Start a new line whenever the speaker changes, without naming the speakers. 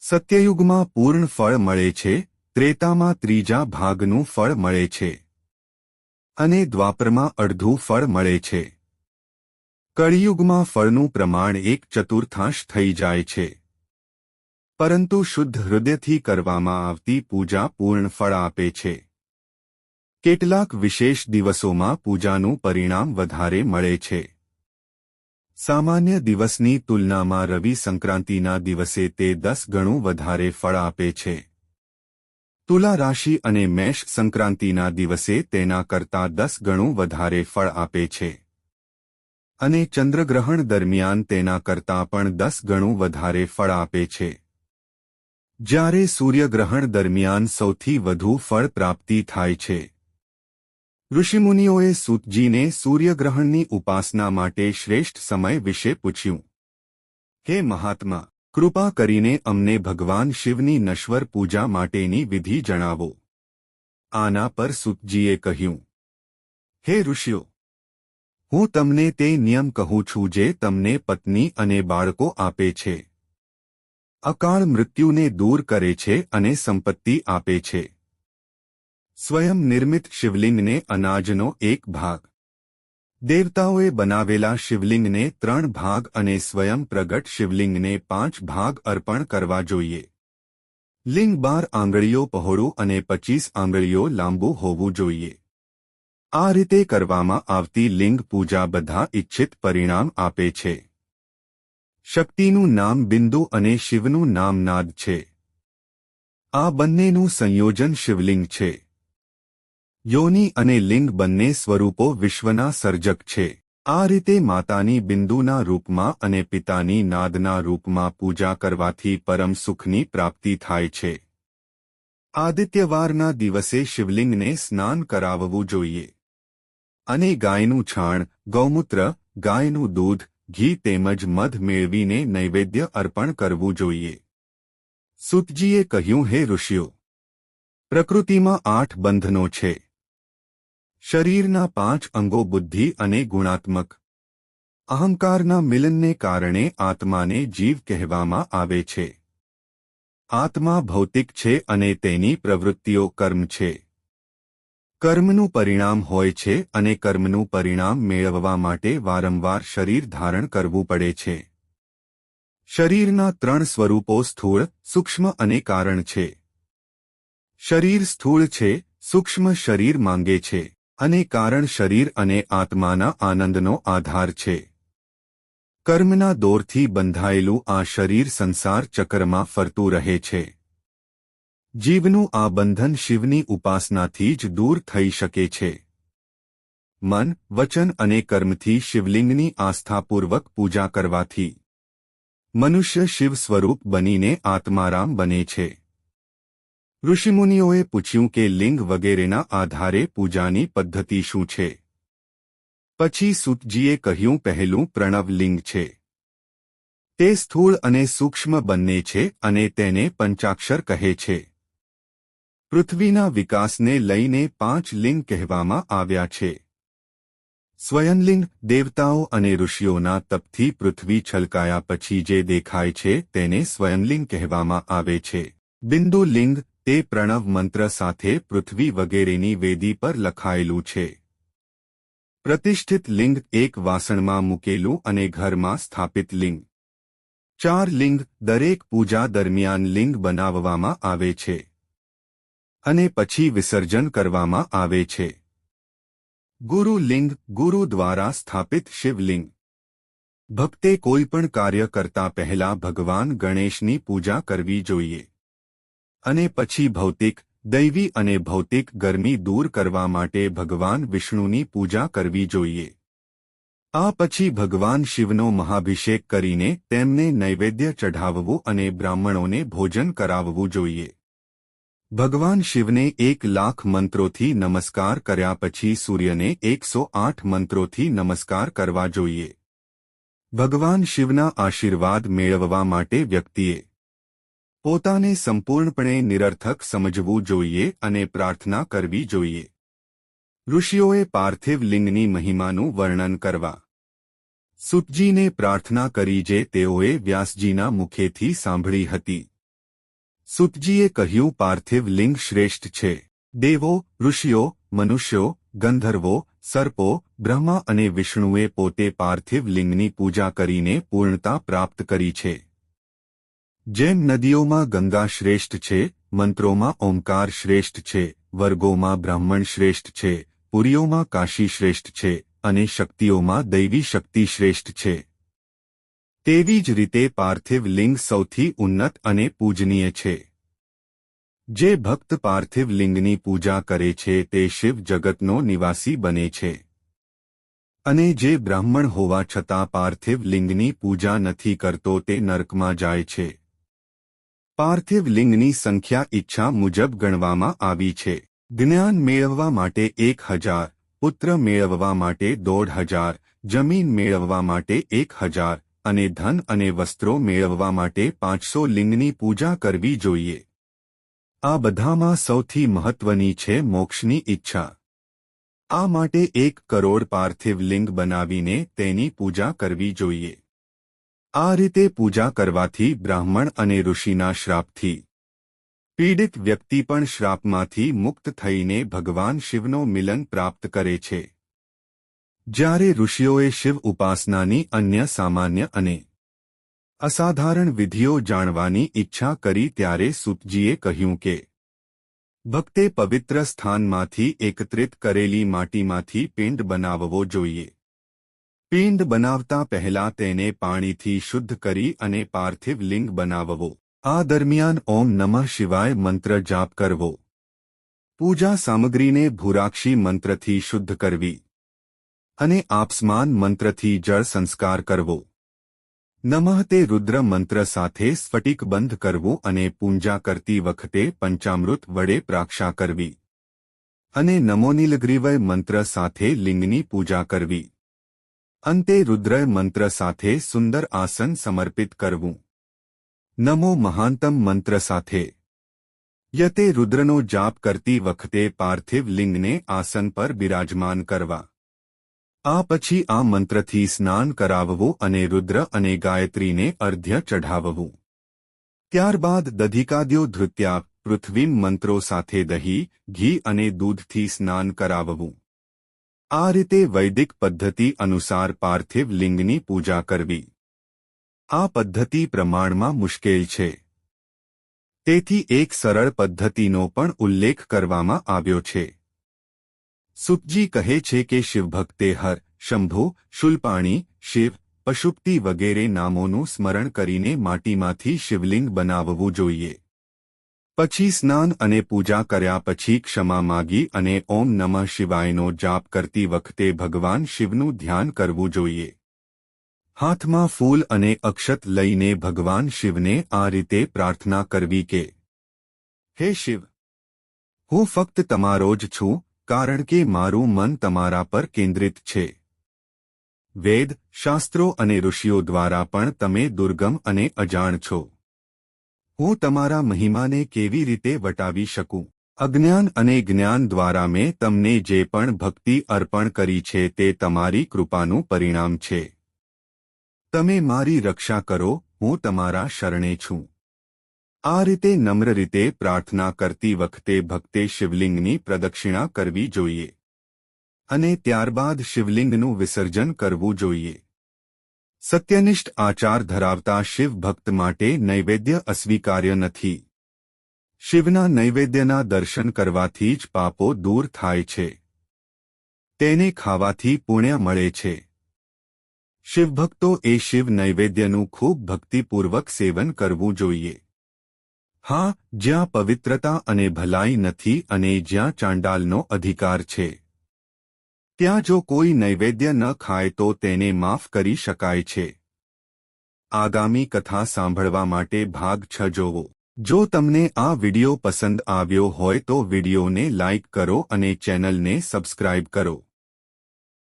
સત્યયુગમાં પૂર્ણ ફળ મળે છે, ત્રેતામાં ત્રીજા ભાગનું ફળ મળે છે અને દ્વાપરમાં અડધું ફળ મળે છે. કળિયુગમાં ફળનું પ્રમાણ 1/4 થઈ જાય છે. પરંતુ શુદ્ધ હૃદયથી કરવામાં આવતી પૂજા પૂર્ણ ફળ આપે છે. કેટલાક વિશેષ દિવસોમાં પૂજાનું પરિણામ વધારે મળે છે. સામાન્ય દિવસની તુલનામાં રવિ સંક્રાંતિના દિવસે તે 10 ગણું વધારે ફળ આપે છે. તુલા રાશિ અને મેષ સંક્રાંતિના દિવસે તેના કરતાં 10 ગણું વધારે ફળ આપે છે અને ચંદ્રગ્રહણ દરમિયાન તેના કરતાં પણ 10 ગણું વધારે ફળ આપે છે. જ્યારે સૂર્યગ્રહણ દરમિયાન સૌથી વધુ ફળ પ્રાપ્તિ થાય છે. ઋષિમુનિઓએ સૂતજીને સૂર્યગ્રહણની ઉપાસના માટે શ્રેષ્ઠ સમય વિશે પૂછ્યું. હે મહાત્મા, કૃપા કરીને અમને ભગવાન શિવની નશ્વર પૂજા માટેની વિધિ જણાવો. આના પર સૂતજીએ કહ્યું, હે ઋષિઓ, હું તમને તે નિયમ કહું છું જે તમને પત્ની અને બાળકો આપે છે, અકાળ મૃત્યુને દૂર કરે છે અને સંપત્તિ આપે છે. સ્વયં નિર્મિત શિવલિંગને અનાજનો 1 ભાગ, દેવતાઓએ બનાવેલા શિવલિંગને 3 ભાગ અને સ્વયં પ્રગટ શિવલિંગને 5 ભાગ અર્પણ કરવા જોઈએ. લિંગ 12 આંગળીઓ પહોળું અને 25 આંગળીઓ લાંબુ હોવું જોઈએ. આ રીતે કરવામાં આવતી લિંગ પૂજા બધા ઇચ્છિત પરિણામ આપે છે. શક્તિનું નામ બિંદુ અને શિવનું નામ નાદ છે. આ બંનેનું સંયોજન શિવલિંગ છે. યોનિ અને લિંગ બંને સ્વરૂપો વિશ્વના સર્જક છે. આ રીતે માતાની બિંદુના રૂપમાં અને પિતાની નાદના રૂપમાં પૂજા કરવાથી પરમ સુખની પ્રાપ્તિ થાય છે. આદિત્યવારના દિવસે શિવલિંગને સ્નાન કરાવવું જોઈએ અને ગાયનું છાણ, ગૌમૂત્ર, ગાયનું દૂધ, ઘી તેમજ મધ મેળવીને નૈવેદ્ય અર્પણ કરવું જોઈએ. સૂતજીએ કહ્યું, હે ઋષિઓ, પ્રકૃતિમાં 8 બંધનો છે. શરીરના 5 અંગો બુદ્ધિ અને ગુણાત્મક અહંકારના મિલનને કારણે આત્માને જીવ કહેવામાં આવે છે. આત્મા ભૌતિક છે અને તેની પ્રવૃત્તિઓ કર્મ છે. કર્મનું પરિણામ હોય છે અને કર્મનું પરિણામ મેળવવા માટે વારંવાર શરીર ધારણ કરવું પડે છે. શરીરના 3 સ્વરૂપો સ્થૂળ, સૂક્ષ્મ અને કારણ છે. શરીર સ્થૂળ છે, સૂક્ષ્મ શરીર માંગે છે અને કારણ શરીર અને આત્માના આનંદનો આધાર છે. કર્મના દોરથી બંધાયેલું આ શરીર સંસાર ચક્રમાં ફરતું રહે છે. જીવનું આ બંધન શિવની ઉપાસનાથી જ દૂર થઈ શકે છે. મન, વચન અને કર્મથી શિવલિંગની આસ્થાપૂર્વક પૂજા કરવાથી મનુષ્ય શિવ સ્વરૂપ બનીને આત્મારામ બને છે. ઋષિમુનિઓએ પૂછ્યું કે લિંગ વગેરેના આધારે પૂજાની પદ્ધતિ શું છે? પછી સૂતજીએ કહ્યું, પહેલું પ્રણવ લિંગ છે. તે સ્થૂળ અને સૂક્ષ્મ બંને છે અને તેને પંચાક્ષર કહે છે. પૃથ્વીના વિકાસને લઈને 5 લિંગ કહેવામાં આવ્યા છે. સ્વયંલિંગ, દેવતાઓ અને ઋષિઓના તપથી પૃથ્વી છલકાયા પછી જે દેખાય છે તેને સ્વયંલિંગ કહેવામાં આવે છે. બિંદુ લિંગ, તે પ્રણવ મંત્ર સાથે પૃથ્વી વગેરેની વેદી પર લખાયેલું છે. પ્રતિષ્ઠિત લિંગ, એક વાસણમાં મૂકેલું અને ઘરમાં સ્થાપિત લિંગ. 4 લિંગ, દરેક પૂજા દરમિયાન લિંગ બનાવવામાં આવે છે અને પછી વિસર્જન કરવામાં આવે છે. ગુરુ લિંગ, ગુરુ દ્વારા સ્થાપિત શિવલિંગ. ભક્તે કોઈપણ કાર્ય કરતા પહેલા ભગવાન ગણેશની પૂજા કરવી જોઈએ અને પછી ભૌતિક, દૈવી અને ભૌતિક ગરમી દૂર કરવા માટે ભગવાન વિષ્ણુની પૂજા કરવી જોઈએ. આ પછી ભગવાન શિવનો મહાભિષેક કરીને તેમને નૈવેદ્ય ચઢાવવું અને બ્રાહ્મણોને ભોજન કરાવવું જોઈએ. ભગવાન શિવને 1,00,000 મંત્રોથી નમસ્કાર કર્યા પછી સૂર્યને 108 મંત્રોથી નમસ્કાર કરવા જોઈએ. ભગવાન શિવના આશીર્વાદ મેળવવા માટે વ્યક્તિએ પોતાને સંપૂર્ણપણે નિરર્થક સમજવું જોઈએ અને પ્રાર્થના કરવી જોઈએ. ઋષિઓએ પાર્થિવ લિંગની મહિમાનું વર્ણન કરવા સૂતજીને પ્રાર્થના કરી જે તેઓએ વ્યાસજીના મુખેથી સાંભળી હતી. સૂતજીએ કહ્યું, પાર્થિવ લિંગ શ્રેષ્ઠ છે. દેવો, ઋષિઓ, મનુષ્યો, ગંધર્વો, સર્પો, બ્રહ્મા અને વિષ્ણુએ પોતે પાર્થિવ લિંગની પૂજા કરીને પૂર્ણતા પ્રાપ્ત કરી છે. જેમ નદીઓમાં ગંગા શ્રેષ્ઠ છે, મંત્રોમાં ઓમકાર શ્રેષ્ઠ છે, વર્ગોમાં બ્રાહ્મણ શ્રેષ્ઠ છે, પુરીઓમાં કાશી શ્રેષ્ઠ છે અને શક્તિઓમાં દૈવી શક્તિ શ્રેષ્ઠ છે, તેવી જ રીતે પાર્થિવ લિંગ સૌથી ઉન્નત અને પૂજનીય છે. જે ભક્ત પાર્થિવ લિંગની પૂજા કરે છે તે શિવ જગતનો નિવાસી બને છે. અને જે બ્રાહ્મણ હોવા છતાં પાર્થિવ લિંગની પૂજા નથી કરતો તે નરકમાં જાય છે. પાર્થિવ લિંગની સંખ્યા ઈચ્છા મુજબ ગણવામાં આવી છે. જ્ઞાન મેળવવા માટે 1000, પુત્ર મેળવવા માટે 1500, જમીન મેળવવા માટે 1000 અને ધન અને વસ્ત્રો મેળવવા માટે 500 લિંગની પૂજા કરવી જોઈએ. આ બધામાં સૌથી મહત્વની છે મોક્ષની ઈચ્છા. આ માટે 1 કરોડ પાર્થિવ લિંગ બનાવીને તેની પૂજા કરવી જોઈએ. આ રીતે પૂજા કરવાથી બ્રાહ્મણ અને ઋષિના શ્રાપથી પીડિત વ્યક્તિ પણ શ્રાપમાંથી મુક્ત થઈને ભગવાન શિવનો મિલન પ્રાપ્ત કરે છે. જ્યારે ઋષિઓએ શિવ ઉપાસનાની અન્ય સામાન્ય અને અસાધારણ વિધિઓ જાણવાની ઈચ્છા કરી ત્યારે સૂતજીએ કહ્યું કે ભક્તે પવિત્ર સ્થાનમાંથી એકત્રિત કરેલી માટીમાંથી પિંડ બનાવવો જોઈએ. પિંડ બનાવતા પહેલા તેને પાણીથી શુદ્ધ કરી અને પાર્થિવ લિંગ બનાવવો. આ દરમિયાન ઓમ નમઃ શિવાય મંત્ર જાપ કરવો. પૂજા સામગ્રીને ભૂરાક્ષી મંત્રથી શુદ્ધ કરવી અને આપસ્માન મંત્રથી જળ સંસ્કાર કરવો. નમઃ તે રુદ્ર મંત્ર સાથે સ્ફટિક બંધ કરવું અને પૂજા કરતી વખતે પંચામૃત વડે પ્રાક્ષા કરવી અને નમો નીલગ્રીવય મંત્ર સાથે લિંગની પૂજા કરવી. અંતે રુદ્ર મંત્ર સાથે સુંદર આસન સમર્પિત કરવું. નમો મહાંતમ મંત્ર સાથે યતે રુદ્રનો જાપ કરતી વખતે પાર્થિવ લિંગને આસન પર બિરાજમાન કરવા. આ પછી આ મંત્રથી સ્નાન કરાવવું અને રુદ્ર અને ગાયત્રીને અર્ધ્ય ચઢાવવું. ત્યારબાદ દધિકાદ્યો ધૃત્યા પૃથ્વીમ મંત્રો સાથે દહીં, ઘી અને દૂધથી સ્નાન કરાવવું. આ રીતે વૈદિક પદ્ધતિ અનુસાર પાર્થિવ લિંગની પૂજા કરવી. આ પદ્ધતિ પ્રમાણમાં મુશ્કેલ છે. તેથી એક સરળ પદ્ધતિનો પણ ઉલ્લેખ કરવામાં આવ્યો છે. સૂતજી કહે છે કે શિવભક્તે હર, શંભુ, શૂલપાણી, શિવ, પશુપતિ વગેરે નામોનું સ્મરણ કરીને માટીમાંથી શિવલિંગ બનાવવું જોઈએ. પછી સ્નાન અને પૂજા કર્યા પછી ક્ષમા માગી અને ઓમ નમઃ શિવાયનો જાપ કરતી વખતે ભગવાન શિવનું ધ્યાન કરવું જોઈએ. હાથમાં ફૂલ અને અક્ષત લઈને ભગવાન શિવને આ રીતે પ્રાર્થના કરવી કે હે શિવ, હું ફક્ત તમારો જ છું કારણ કે મારું મન તમારા પર કેન્દ્રિત છે. વેદ, શાસ્ત્રો અને ઋષિઓ દ્વારા પણ તમે દુર્ગમ અને અજાણ છો. હું તમારા મહિમાને કેવી રીતે વટાવી શકું? અજ્ઞાન અને જ્ઞાન દ્વારા મેં તમને જે પણ ભક્તિ અર્પણ કરી છે તે તમારી કૃપાનું પરિણામ છે. તમે મારી રક્ષા કરો, હું તમારા શરણે છું. આ રીતે નમ્ર રીતે પ્રાર્થના કરતી વખતે ભક્તે શિવલિંગની પ્રદક્ષિણા કરવી જોઈએ અને ત્યારબાદ શિવલિંગનું વિસર્જન કરવું જોઈએ. સત્યનિષ્ઠ આચાર ધરાવતા શિવ ભક્ત માટે નૈવેદ્ય અસ્વીકાર્ય નથી. શિવના નૈવેદ્યના દર્શન કરવાથી જ પાપો દૂર થાય છે. તેને ખાવાથી પુણ્ય મળે છે. શિવભક્તો એ શિવ નૈવેદ્યનું ખૂબ ભક્તિપૂર્વક સેવન કરવું જોઈએ. હા, જ્યાં પવિત્રતા અને ભલાઈ નથી અને જ્યાં ચાંડાલનો અધિકાર છે ત્યાં જો કોઈ નૈવેદ્ય ન ખાય તો તેને માફ કરી શકાય છે. આગામી કથા સાંભળવા માટે ભાગ 6 જોવો. જો તમને આ વિડિયો પસંદ આવ્યો હોય તો વિડિયોને લાઇક કરો અને ચેનલને સબસ્ક્રાઇબ કરો.